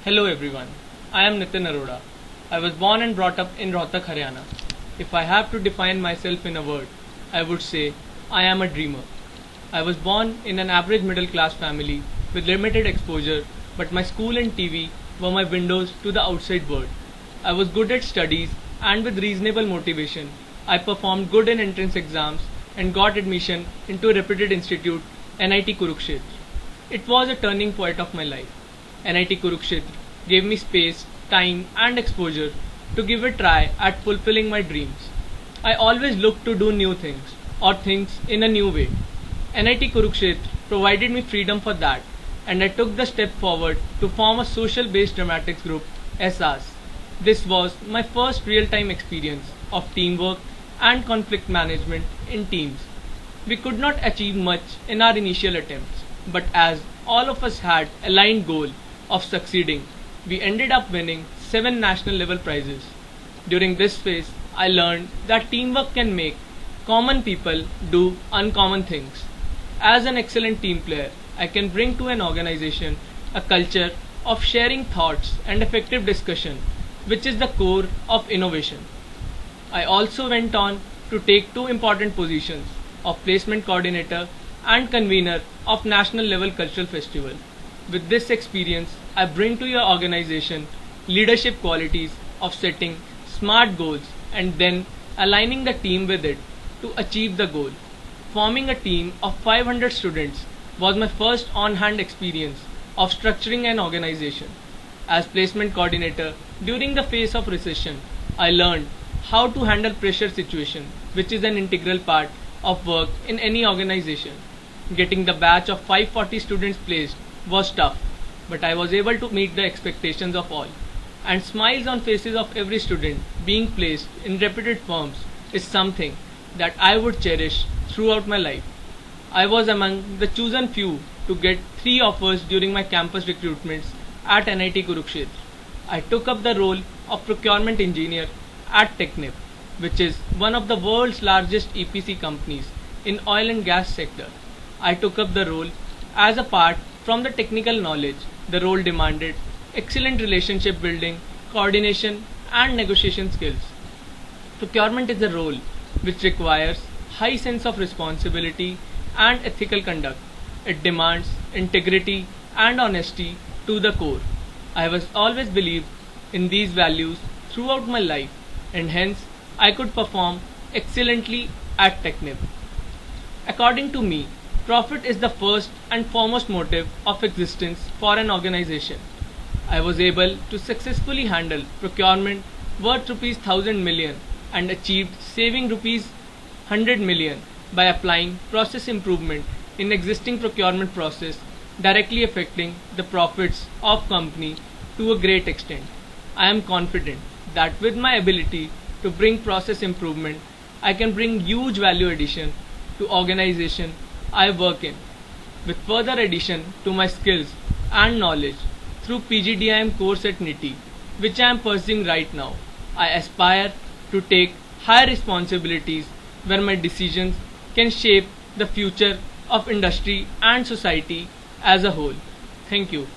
Hello everyone, I am Nitin Arora. I was born and brought up in Rohtak, Haryana. If I have to define myself in a word, I would say I am a dreamer. I was born in an average middle class family with limited exposure, but my school and TV were my windows to the outside world. I was good at studies and with reasonable motivation, I performed good in entrance exams and got admission into a reputed institute, NIT Kurukshetra. It was a turning point of my life. NIT Kurukshetra gave me space, time, and exposure to give a try at fulfilling my dreams. I always looked to do new things or things in a new way. NIT Kurukshetra provided me freedom for that, and I took the step forward to form a social based dramatics group, SAS. This was my first real time experience of teamwork and conflict management in teams. We could not achieve much in our initial attempts, but as all of us had a aligned goal of succeeding, we ended up winning 7 national level prizes. During this phase, I learned that teamwork can make common people do uncommon things. As an excellent team player, I can bring to an organization a culture of sharing thoughts and effective discussion, which is the core of innovation. I also went on to take 2 important positions of placement coordinator and convener of national level cultural festival. With this experience, I bring to your organization leadership qualities of setting smart goals and then aligning the team with it to achieve the goal. Forming a team of 500 students was my first on-hand experience of structuring an organization. As placement coordinator, during the phase of recession, I learned how to handle pressure situation, which is an integral part of work in any organization. Getting the batch of 540 students placed was tough, but I was able to meet the expectations of all. And smiles on faces of every student being placed in reputed firms is something that I would cherish throughout my life. I was among the chosen few to get 3 offers during my campus recruitments at NIT Kurukshetra. I took up the role of procurement engineer at Technip, which is one of the world's largest EPC companies in oil and gas sector. I took up the role as a part from the technical knowledge. The role demanded excellent relationship building, coordination, and negotiation skills. Procurement is a role which requires high sense of responsibility and ethical conduct. It demands integrity and honesty to the core. I was always believed in these values throughout my life, and hence I could perform excellently at Technip. According to me, profit is the first and foremost motive of existence for an organization. I was able to successfully handle procurement worth rupees 1000 million and achieved saving rupees 100 million by applying process improvement in existing procurement process, directly affecting the profits of company to a great extent. I am confident that with my ability to bring process improvement, I can bring huge value addition to organization I work in. With further addition to my skills and knowledge through PGDIM course at NITI, which I am pursuing right now, I aspire to take higher responsibilities where my decisions can shape the future of industry and society as a whole. Thank you.